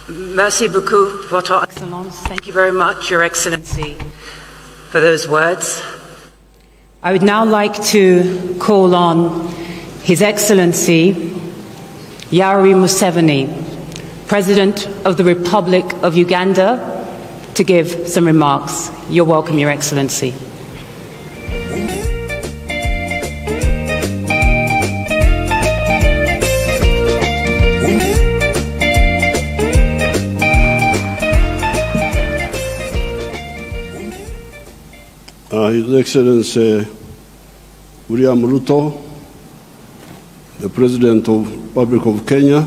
Merci beaucoup, Votre Excellence. Thank you very much, Your Excellency, for those words. I would now like to call on His Excellency Yoweri Museveni, President of the Republic of Uganda, to give some remarks. You're welcome, Your Excellency. His Excellency William Ruto, the President of the Republic of Kenya,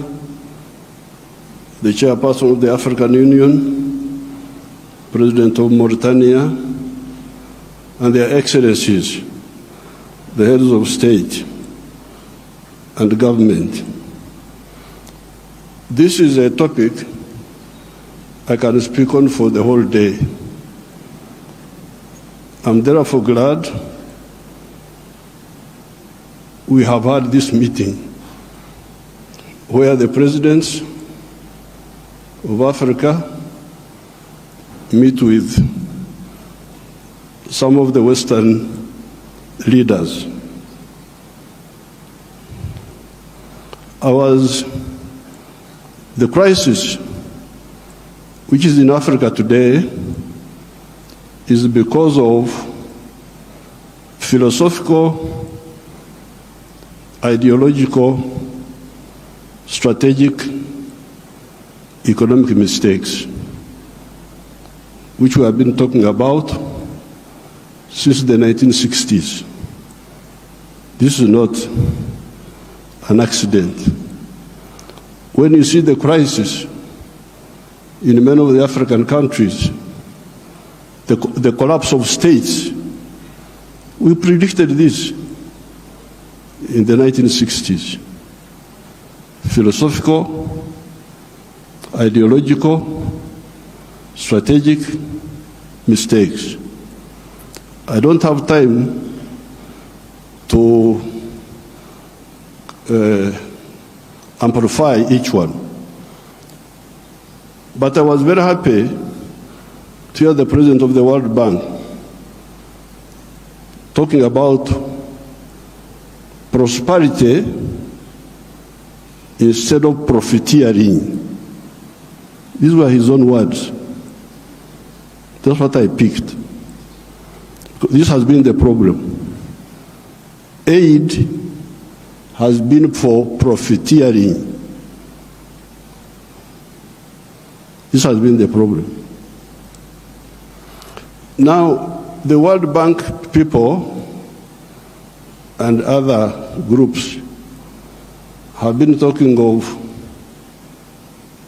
the Chairperson of the African Union, President of Mauritania, and their Excellencies, the heads of state and government. This is a topic I can speak on for the whole day. I'm therefore glad we have had this meeting where the presidents of Africa meet with some of the Western leaders. The crisis which is in Africa today is because of philosophical, ideological, strategic, economic mistakes, which we have been talking about since the 1960s. This is not an accident. When you see the crisis in many of the African countries, the collapse of states, we predicted this in the 1960s. Philosophical, ideological, strategic mistakes. I don't have time to amplify each one, but I was very happy to hear the President of the World Bank talking about prosperity instead of profiteering. These were his own words. That's what I picked. This has been the problem. Aid has been for profiteering. This has been the problem. Now, the World Bank people and other groups have been talking of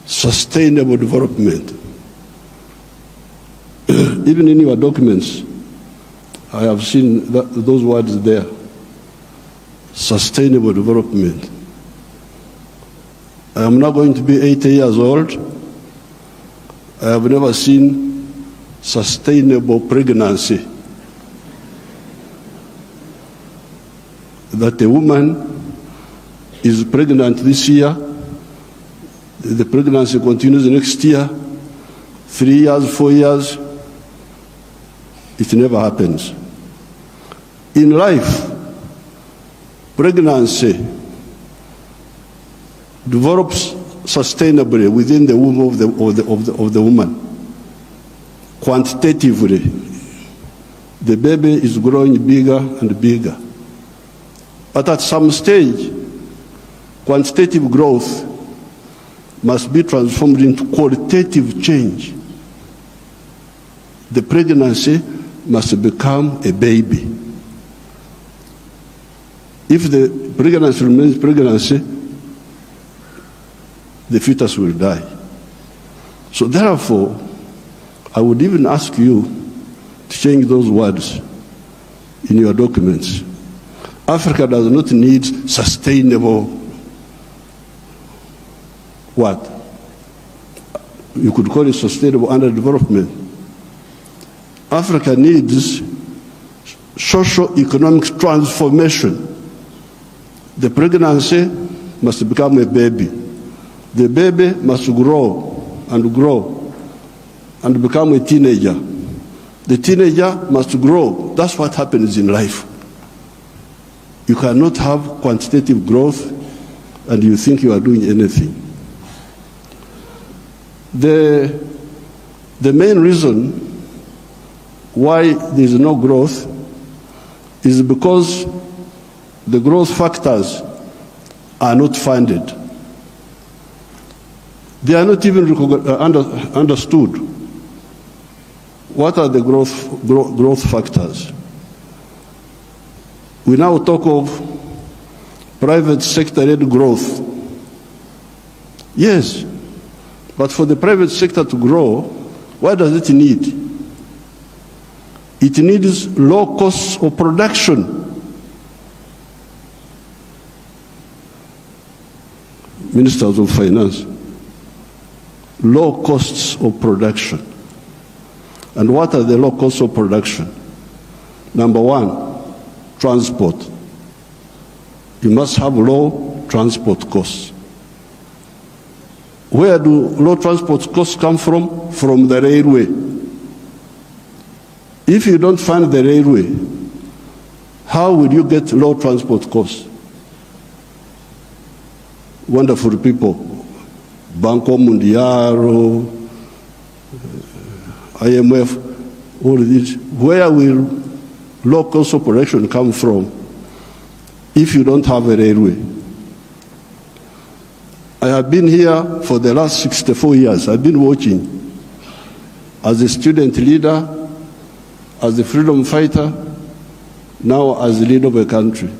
sustainable development. Even in your documents, I have seen those words there. Sustainable development. I am now going to be 80 years old. I have never seen sustainable pregnancy. That a woman is pregnant this year, the pregnancy continues next year, 3 years, 4 years, it never happens. In life, pregnancy develops sustainably within the womb of the woman. Quantitatively, the baby is growing bigger and bigger. But at some stage, quantitative growth must be transformed into qualitative change. The pregnancy must become a baby. If the pregnancy remains pregnancy, the fetus will die. So therefore, I would even ask you to change those words in your documents. Africa does not need sustainable what? You could call it sustainable underdevelopment. Africa needs socio-economic transformation. The pregnancy must become a baby. The baby must grow and grow and become a teenager. The teenager must grow. That's what happens in life. You cannot have quantitative growth and you think you are doing anything. The main reason why there is no growth is because the growth factors are not funded. They are not even understood. What are the growth factors? We now talk of private sector-led growth. Yes, but for the private sector to grow, what does it need? It needs low costs of production. Ministers of Finance, low costs of production. And what are the low costs of production? Number one, transport. You must have low transport costs. Where do low transport costs come from? From the railway. If you don't fund the railway, how will you get low transport costs? Wonderful people, Banco Mundial, IMF, all of these. Where will low cost of production come from if you don't have a railway? I have been here for the last 64 years. I've been watching as a student leader, as a freedom fighter, now as the leader of a country.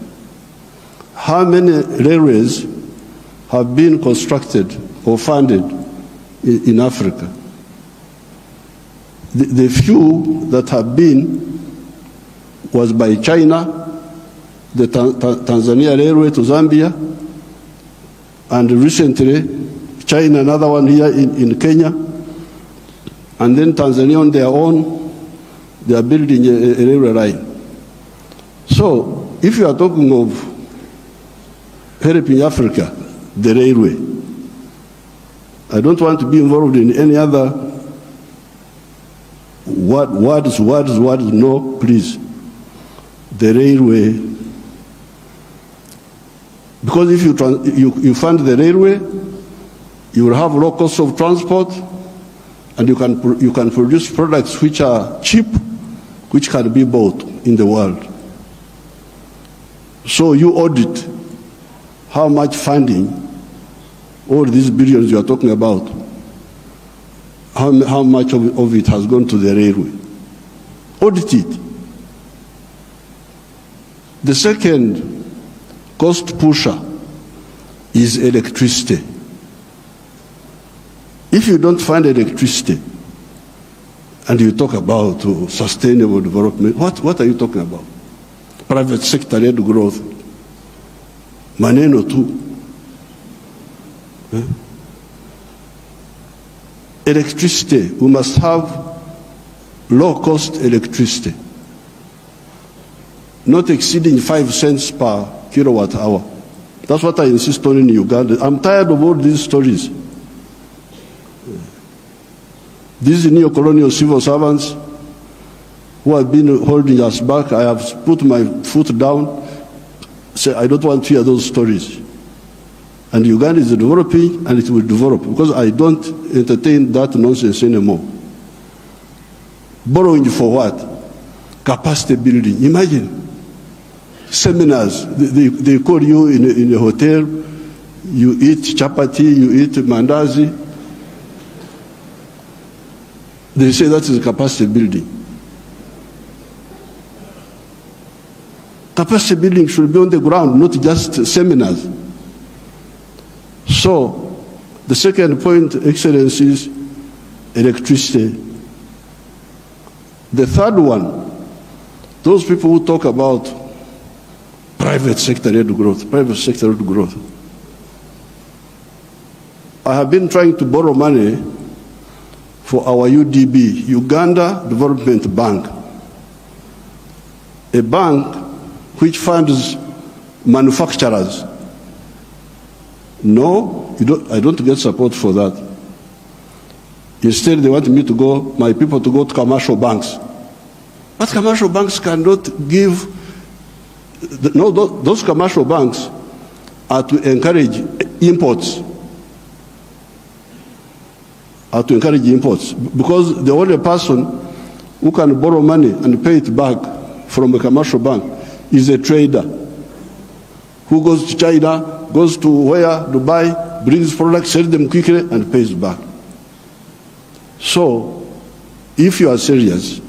How many railways have been constructed or funded in Africa? The few that have been was by China, the Tanzania Railway to Zambia, and recently China, another one here in Kenya, and then Tanzania on their own, they are building a railway line. So if you are talking of helping Africa, the railway, I don't want to be involved in any other words, no, please. The railway, because if you fund the railway, you will have low cost of transport, and you can produce products which are cheap, which can be bought in the world. So you audit how much funding, all these billions you are talking about, how much of it has gone to the railway. Audit it. The second cost pusher is electricity. If you don't find electricity and you talk about sustainable development, what are you talking about? Private sector-led growth. Maneno tu. Electricity, we must have low-cost electricity, not exceeding 5 cents per kilowatt hour. That's what I insist on in Uganda. I'm tired of all these stories. These neo-colonial civil servants who have been holding us back, I have put my foot down, say I don't want to hear those stories. And Uganda is developing, and it will develop, because I don't entertain that nonsense anymore. Borrowing for what? Capacity building. Imagine. Seminars, they call you in a hotel, you eat chapati, you eat mandazi. They say that is capacity building. Capacity building should be on the ground, not just seminars. So, the second point, Excellency, is electricity. The third one, those people who talk about private sector-led growth, private sector-led growth. I have been trying to borrow money for our UDB, Uganda Development Bank, a bank which funds manufacturers. No, I don't get support for that. Instead, they want me to go, my people to go to commercial banks. But commercial banks cannot give, no, those commercial banks are to encourage imports. Because the only person who can borrow money and pay it back from a commercial bank is a trader who goes to China, goes to where, Dubai, brings products, sells them quickly, and pays back. So, if you are serious,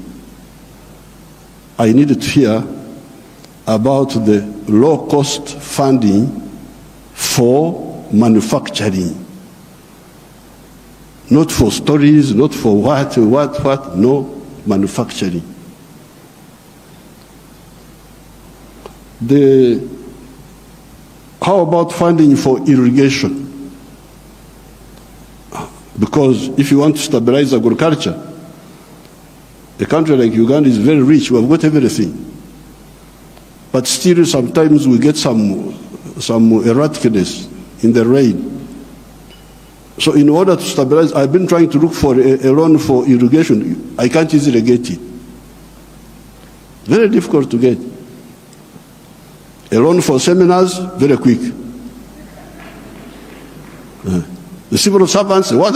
I need to hear about the low-cost funding for manufacturing. Not for stories, not for what, no, manufacturing. How about funding for irrigation? Because if you want to stabilize agriculture, a country like Uganda is very rich, we have got everything. But still sometimes we get some erraticness in the rain. So in order to stabilize, I've been trying to look for a loan for irrigation. I can't easily get it. Very difficult to get. A loan for seminars, very quick. The civil servants, what?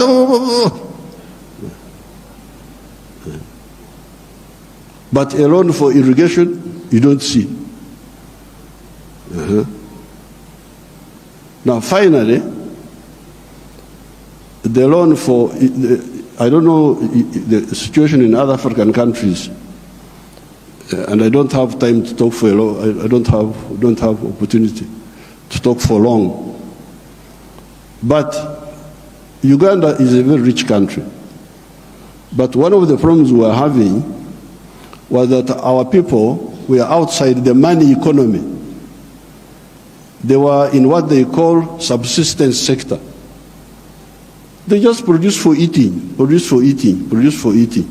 But a loan for irrigation, you don't see. Now, finally, the loan for, I don't know the situation in other African countries, and I don't have time to talk for a long, I don't have opportunity to talk for long. But Uganda is a very rich country. But one of the problems we were having was that our people were outside the money economy. They were in what they call subsistence sector. They just produce for eating, produce for eating, produce for eating.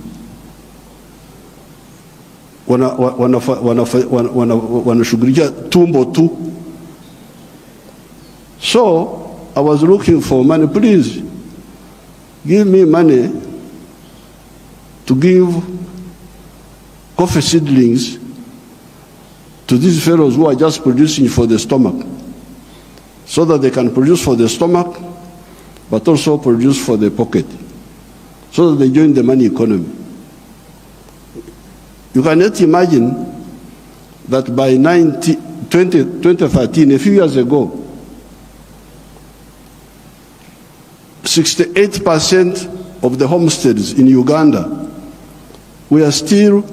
Wanashughulikia tumbo tu. So I was looking for money. Please give me money to give coffee seedlings to these fellows who are just producing for the stomach, so that they can produce for the stomach but also produce for the pocket, so that they join the money economy. You cannot imagine that by 2013, a few years ago, 68% of the homesteads in Uganda were still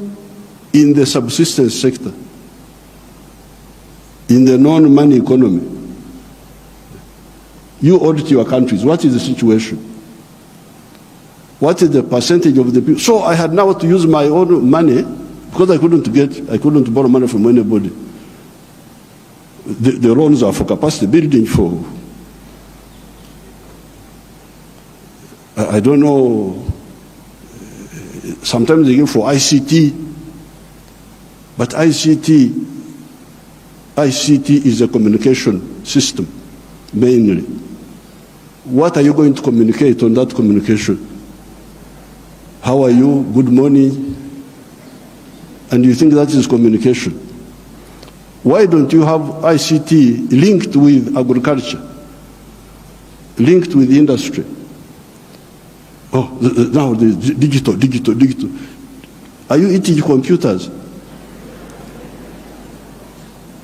in the subsistence sector, in the non-money economy. You audit your countries. What is the situation? What is the percentage of the people? So I had now to use my own money because I couldn't borrow money from anybody. The loans are for capacity building, for, I don't know, sometimes they give for ICT, but ICT is a communication system, mainly. What are you going to communicate on that communication? How are you? Good morning. And you think that is communication. Why don't you have ICT linked with agriculture, linked with industry? Oh, now the digital. Are you eating computers?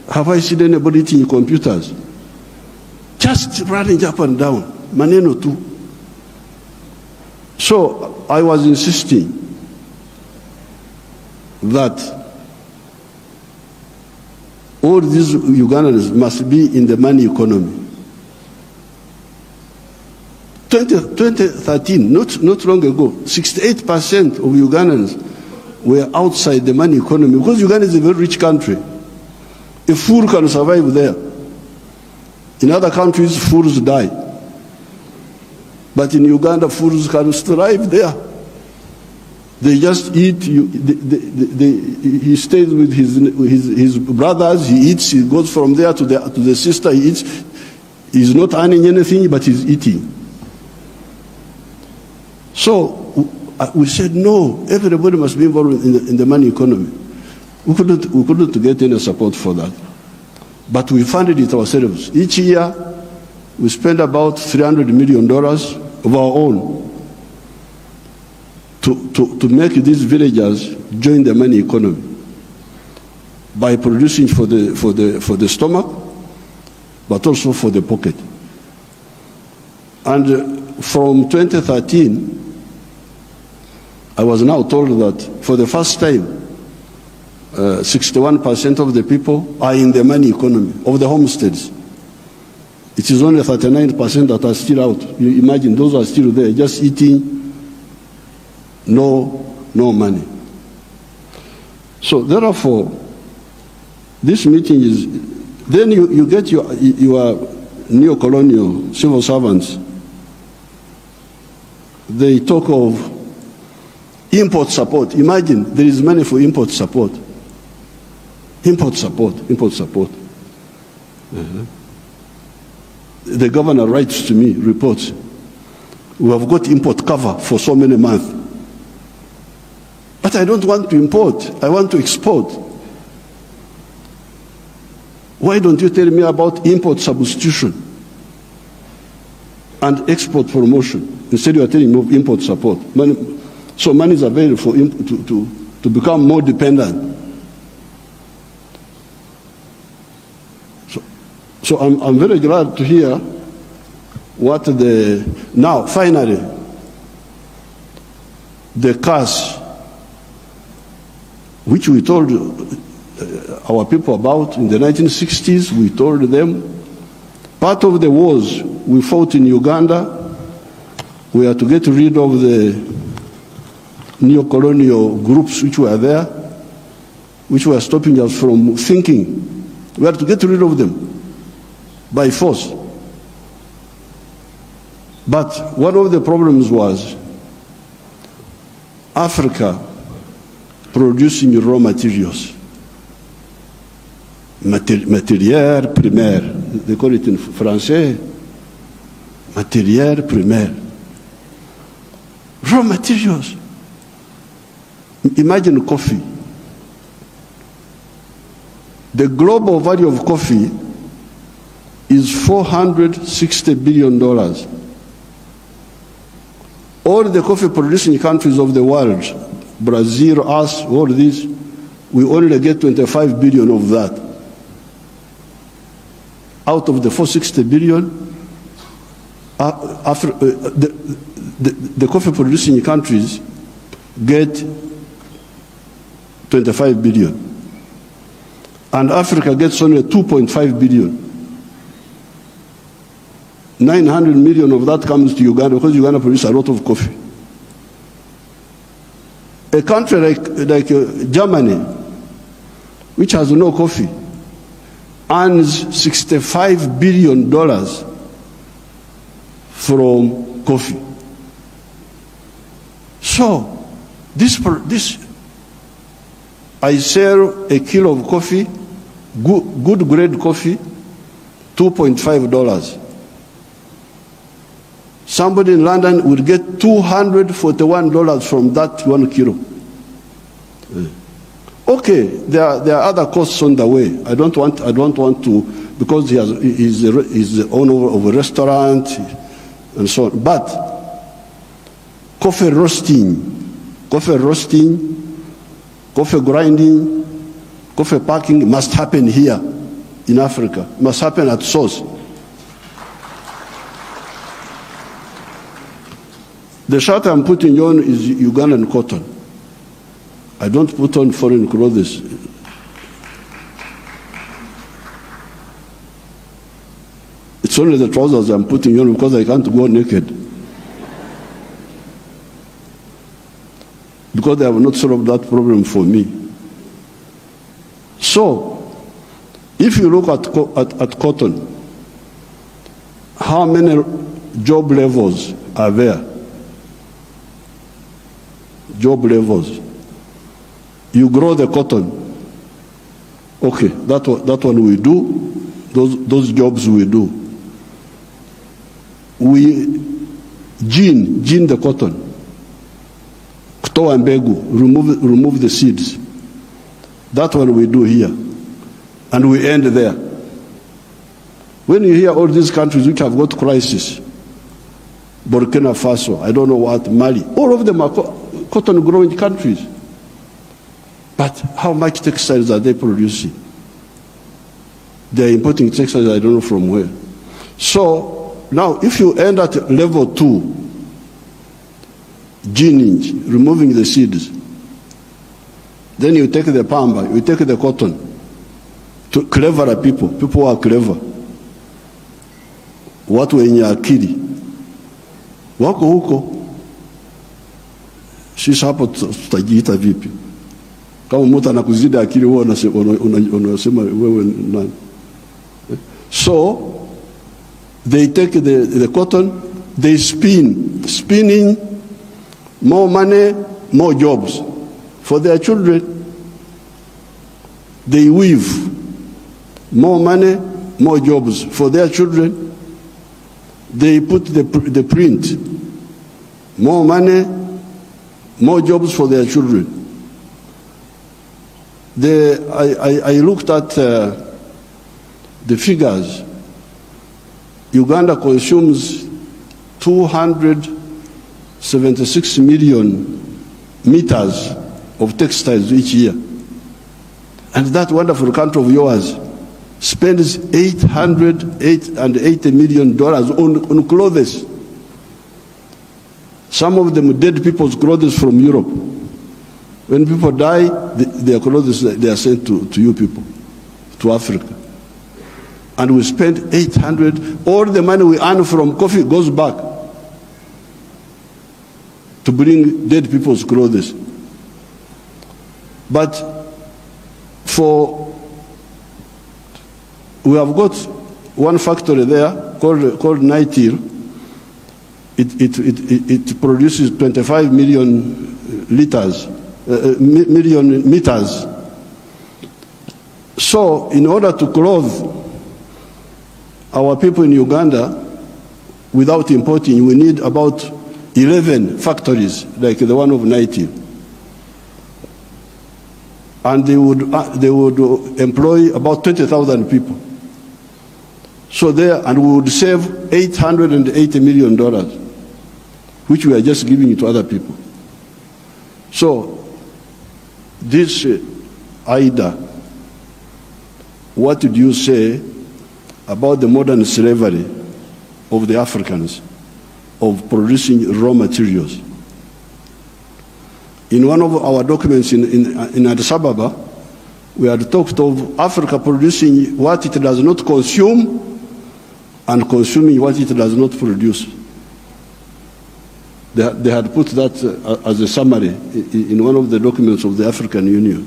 Have I seen anybody eating computers? Just running up and down, maneno tu. So I was insisting that all these Ugandans must be in the money economy. 2013, not long ago, 68% of Ugandans were outside the money economy, because Uganda is a very rich country. A fool can survive there. In other countries, fools die. But in Uganda, fools can thrive there. They just eat. He stays with his brothers. He eats. He goes from there to the sister. He eats. He's not earning anything, but he's eating. So we said, no, everybody must be involved in the money economy. We couldn't get any support for that. But we funded it ourselves. Each year, we spend about $300 million of our own to make these villagers join the money economy by producing for the stomach, but also for the pocket. And from 2013, I was now told that for the first time, 61% of the people are in the money economy of the homesteads. It is only 39% that are still out. You imagine those are still there, just eating, no money. So therefore, this meeting is, then you get your neo-colonial civil servants. They talk of import support. Imagine there is money for import support. Import support. The governor writes to me, reports, we have got import cover for so many months. But I don't want to import, I want to export. Why don't you tell me about import substitution and export promotion? Instead you are telling me of import support. So money is available for to become more dependent. So I'm very glad to hear what now finally the cash which we told our people about in the 1960s, we told them part of the wars we fought in Uganda, we had to get rid of the neo-colonial groups which were there, which were stopping us from thinking. We had to get rid of them by force. But one of the problems was Africa producing raw materials, matière primaire, they call it in français, matière primaire. Raw materials. Imagine coffee. The global value of coffee is $460 billion. All the coffee producing countries of the world, Brazil, us, all these, we only get 25 billion of that. Out of the 460 billion, the coffee producing countries get 25 billion. And Africa gets only 2.5 billion. 900 million of that comes to Uganda because Uganda produces a lot of coffee. A country like Germany, which has no coffee, earns $65 billion from coffee. So, this I sell a kilo of coffee, good grade coffee, $2.5. Somebody in London would get $241 from that 1 kilo. Okay, there are other costs on the way. I don't want to, because he's the owner of a restaurant and so on. But coffee roasting, coffee grinding, coffee packing must happen here in Africa. Must happen at source. The shirt I'm putting on is Ugandan cotton. I don't put on foreign clothes. It's only the trousers I'm putting on because I can't go naked. Because they have not solved that problem for me. So, if you look at cotton, how many job levels are there? Job levels. You grow the cotton. Okay, that one we do. Those jobs we do. We gene the cotton. toa mbegu, remove the seeds. That's what we do here. And we end there. When you hear all these countries which have got crisis, Burkina Faso, I don't know what, Mali, all of them are cotton growing countries. But how much textiles are they producing? They're importing textiles, I don't know from where. So now if you end at level 2, ginning, removing the seeds, then you take the pamba, you take the cotton, to cleverer people who are clever, watu wenye akili wako huko. Sisi hapo tutajiita vipi? Kama mtu anakuzidi akili wewe unasema wewe nani? So they take the cotton, they spinning, more money, more jobs for their children. They weave, more money, more jobs for their children. They put the print, more money, more jobs for their children. I looked at the figures. Uganda consumes 276 million meters of textiles each year. And that wonderful country of yours spends $880 million on clothes. Some of them dead people's clothes from Europe. When people die, their clothes, they are sent to you people, to Africa. And we spend 800, all the money we earn from coffee goes back to bring dead people's clothes. But we have got one factory there called Nigeria. It produces 25 million meters. So in order to clothe our people in Uganda without importing, we need about 11 factories like the one of Nigeria. And they would employ about 20,000 people. So there, and we would save $880 million, which we are just giving to other people. So this Ida, what did you say about the modern slavery of the Africans, of producing raw materials? In one of our documents in Addis Ababa, we had talked of Africa producing what it does not consume and consuming what it does not produce. They had put that as a summary in one of the documents of the African Union.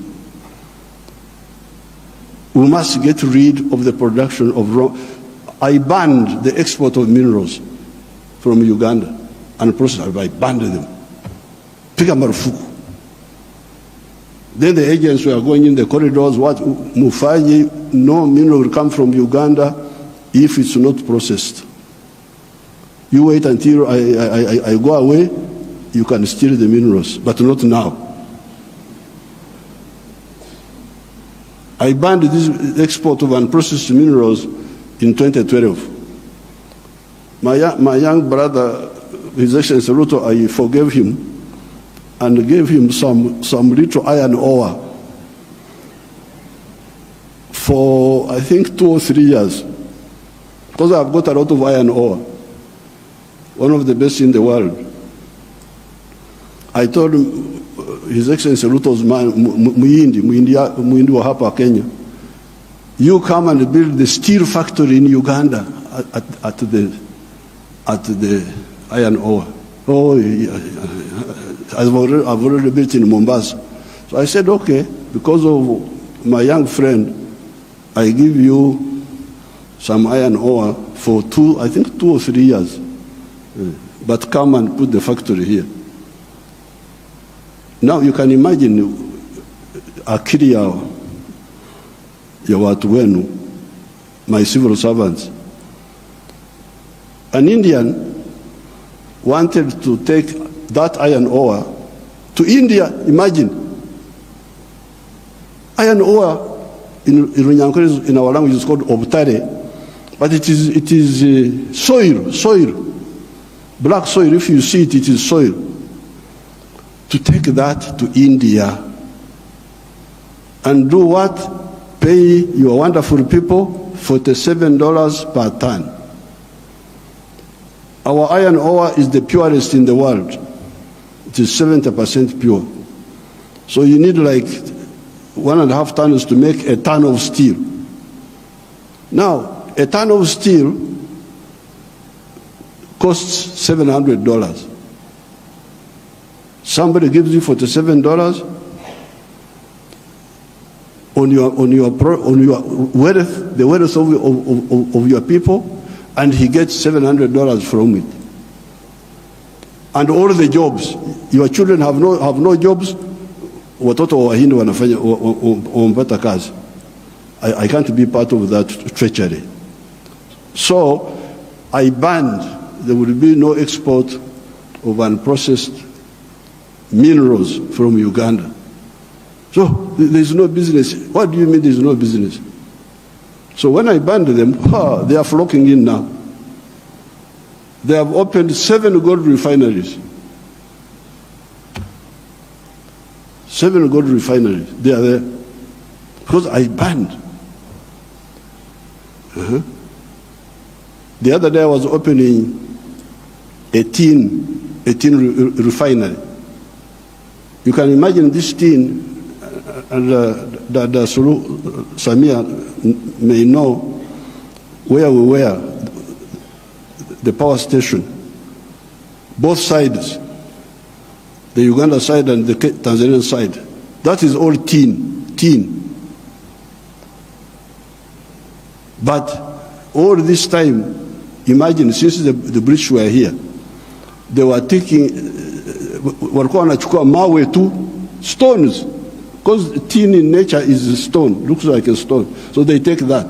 We must get rid of the production of raw. I banned the export of minerals from Uganda and process. I banned them. Piga marufuku. Then the agents were going in the corridors, what Mufanyi, no mineral will come from Uganda if it's not processed. You wait until I go away, you can steal the minerals, but not now. I banned this export of unprocessed minerals in 2012. My young brother, His Excellency Ruto, I forgave him and gave him some little iron ore for, I think, 2 or 3 years. Because I've got a lot of iron ore, one of the best in the world. I told him, His Excellency Ruto's man, Muhindi wa hapa Kenya, you come and build the steel factory in Uganda at the iron ore. Oh, I've already built in Mombasa. So I said, okay, because of my young friend, I give you some iron ore for 2 or 3 years. But come and put the factory here. Now you can imagine akili ya watu wenu, my civil servants. An Indian wanted to take that iron ore To India, imagine. Iron ore in Runyankore, in our language, is called obtare, but it is soil. Black soil, if you see it, it is soil. To take that to India and do what? Pay your wonderful people $47 per ton. Our iron ore is the purest in the world. It is 70% pure. So you need like 1.5 tons to make a ton of steel. Now, a ton of steel costs $700. Somebody gives you $47 on your wealth, the wealth of your people, and he gets $700 from it. And all the jobs, your children have no jobs. Watoto wa Wahindi wanafanya wampata kazi. I can't be part of that treachery. So I banned, there will be no export of unprocessed minerals from Uganda. So there's no business. What do you mean there's no business? So when I banned them, they are flocking in now. They have opened 7 gold refineries. 7 gold refineries, they are there. Because I banned. The other day I was opening a tin refinery. You can imagine this tin, and the Sulu Samia may know where we were, the power station. Both sides, the Uganda side and the Tanzanian side. That is all tin. But all this time, imagine, since the British were here, they were taking, walikuwa wanachukua mawe tu, stones, because tin in nature is a stone, looks like a stone. So they take that.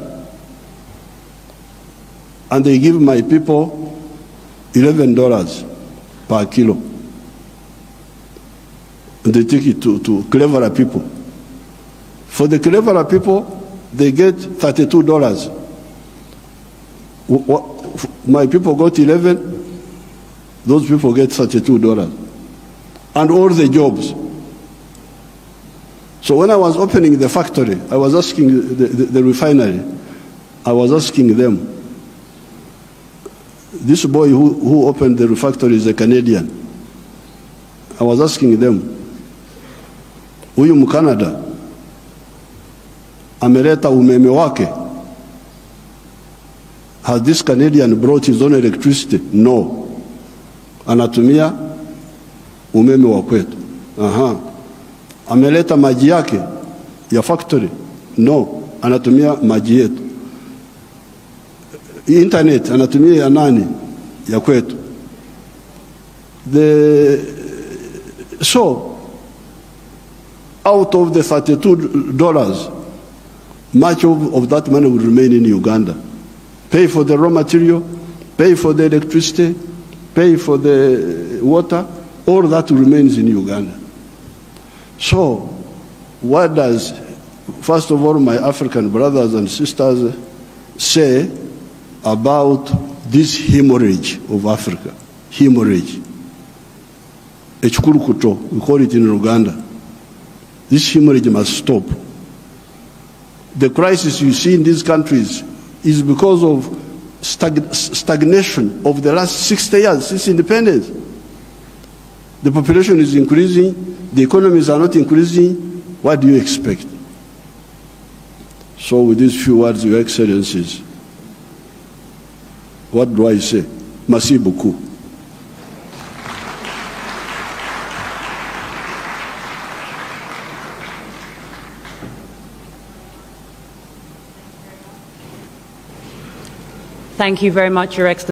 And they give my people $11 per kilo. And they take it to cleverer people. For the cleverer people, they get $32. My people got 11, those people get $32. And all the jobs. So when I was opening the factory, I was asking the refinery, I was asking them, this boy who opened the factory is a Canadian. I was asking them, huyu Mkanada ameleta umeme wake. Has this Canadian brought his own electricity? No. Anatumia umeme wa kwetu. Ameleta maji yake ya factory? No. Anatumia maji yetu. Internet anatumia ya nani? Ya kwetu. So out of the $32, much of that money will remain in Uganda. Pay for the raw material, pay for the electricity, pay for the water, all that remains in Uganda. So what does, first of all, my African brothers and sisters say about this hemorrhage of Africa? Hemorrhage. Echikurukuto, we call it in Uganda. This hemorrhage must stop. The crisis you see in these countries is because of stagnation of the last 60 years since independence. The population is increasing, the economies are not increasing. What do you expect? So with these few words, Your Excellencies, what do I say? Merci beaucoup. Thank you very much, Your Excellency.